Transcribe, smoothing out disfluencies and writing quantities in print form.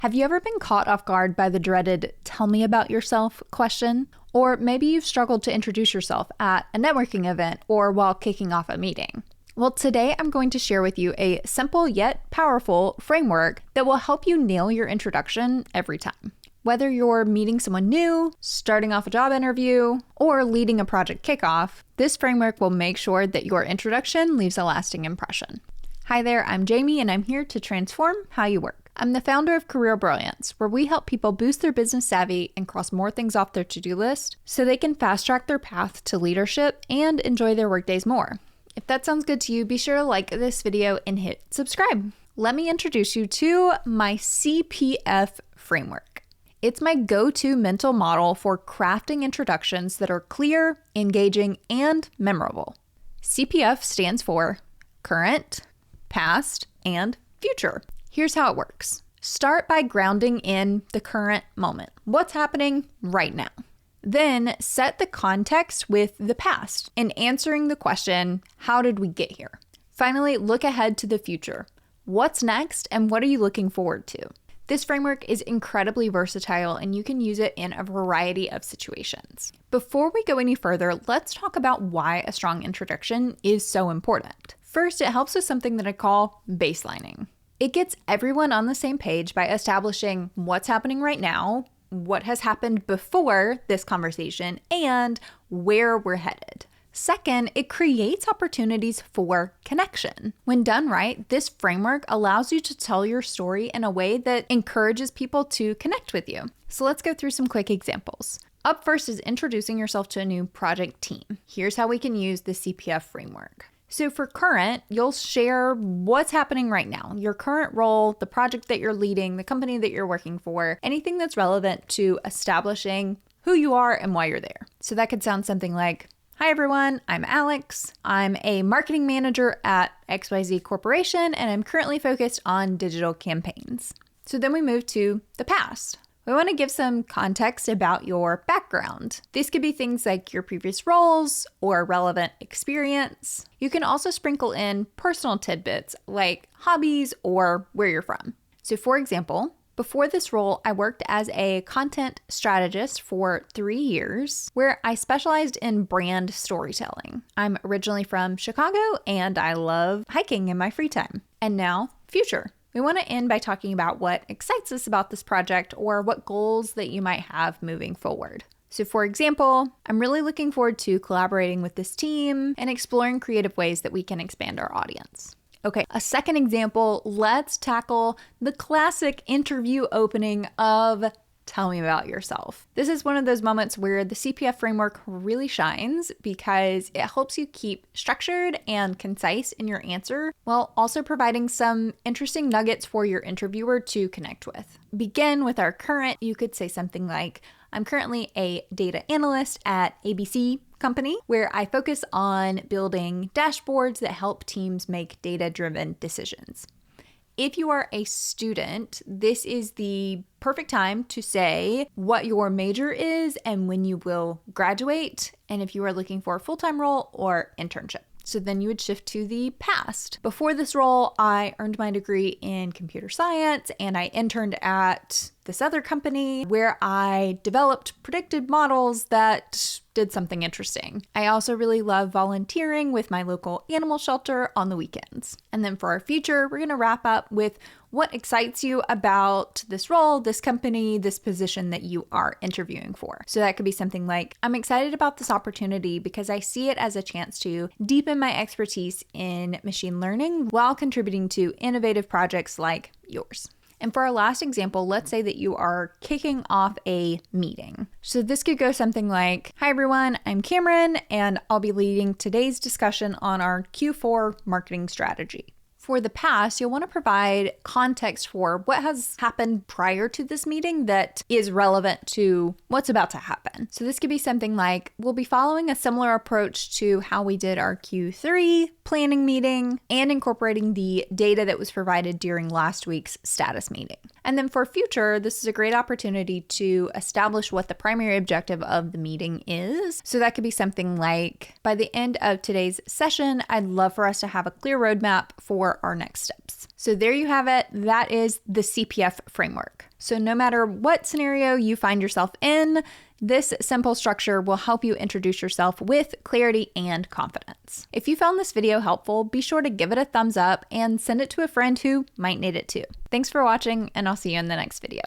Have you ever been caught off guard by the dreaded "tell me about yourself" question? Or maybe you've struggled to introduce yourself at a networking event or while kicking off a meeting. Well, today I'm going to share with you a simple yet powerful framework that will help you nail your introduction every time. Whether you're meeting someone new, starting off a job interview, or leading a project kickoff, this framework will make sure that your introduction leaves a lasting impression. Hi there, I'm Jamie, and I'm here to transform how you work. I'm the founder of Career Brilliance, where we help people boost their business savvy and cross more things off their to-do list so they can fast-track their path to leadership and enjoy their workdays more. If that sounds good to you, be sure to like this video and hit subscribe. Let me introduce you to my CPF Framework. It's my go-to mental model for crafting introductions that are clear, engaging, and memorable. CPF stands for current, past, and future. Here's how it works. Start by grounding in the current moment. What's happening right now? Then set the context with the past and answering the question, how did we get here? Finally, look ahead to the future. What's next and what are you looking forward to? This framework is incredibly versatile and you can use it in a variety of situations. Before we go any further, let's talk about why a strong introduction is so important. First, it helps with something that I call baselining. It gets everyone on the same page by establishing what's happening right now, what has happened before this conversation, and where we're headed. Second, it creates opportunities for connection. When done right, this framework allows you to tell your story in a way that encourages people to connect with you. So let's go through some quick examples. Up first is introducing yourself to a new project team. Here's how we can use the CPF framework. So for current, you'll share what's happening right now, your current role, the project that you're leading, the company that you're working for, anything that's relevant to establishing who you are and why you're there. So that could sound something like, hi everyone, I'm Alex. I'm a marketing manager at XYZ Corporation, and I'm currently focused on digital campaigns. So then we move to the past. We want to give some context about your background. These could be things like your previous roles or relevant experience. You can also sprinkle in personal tidbits like hobbies or where you're from. So for example, before this role, I worked as a content strategist for 3 years, where I specialized in brand storytelling. I'm originally from Chicago and I love hiking in my free time. And now, future. We want to end by talking about what excites us about this project or what goals that you might have moving forward. So for example, I'm really looking forward to collaborating with this team and exploring creative ways that we can expand our audience. Okay, a second example, let's tackle the classic interview opening of tell me about yourself. This is one of those moments where the CPF framework really shines because it helps you keep structured and concise in your answer while also providing some interesting nuggets for your interviewer to connect with. Begin with our current. You could say something like, I'm currently a data analyst at ABC company where I focus on building dashboards that help teams make data-driven decisions. If you are a student, this is the perfect time to say what your major is and when you will graduate, and if you are looking for a full-time role or internship. So then you would shift to the past. Before this role, I earned my degree in computer science and I interned at this other company where I developed predictive models that did something interesting. I also really love volunteering with my local animal shelter on the weekends. And then for our future, we're going to wrap up with what excites you about this role, this company, this position that you are interviewing for. So that could be something like, I'm excited about this opportunity because I see it as a chance to deepen my expertise in machine learning while contributing to innovative projects like yours. And for our last example, let's say that you are kicking off a meeting. So this could go something like, hi everyone, I'm Cameron, and I'll be leading today's discussion on our Q4 marketing strategy. For the past, you'll want to provide context for what has happened prior to this meeting that is relevant to what's about to happen. So this could be something like, we'll be following a similar approach to how we did our Q3 planning meeting and incorporating the data that was provided during last week's status meeting. And then for future, this is a great opportunity to establish what the primary objective of the meeting is. So that could be something like, by the end of today's session, I'd love for us to have a clear roadmap for our next steps. So there you have it. That is the CPF framework. So no matter what scenario you find yourself in, this simple structure will help you introduce yourself with clarity and confidence. If you found this video helpful, be sure to give it a thumbs up and send it to a friend who might need it too. Thanks for watching, and I'll see you in the next video.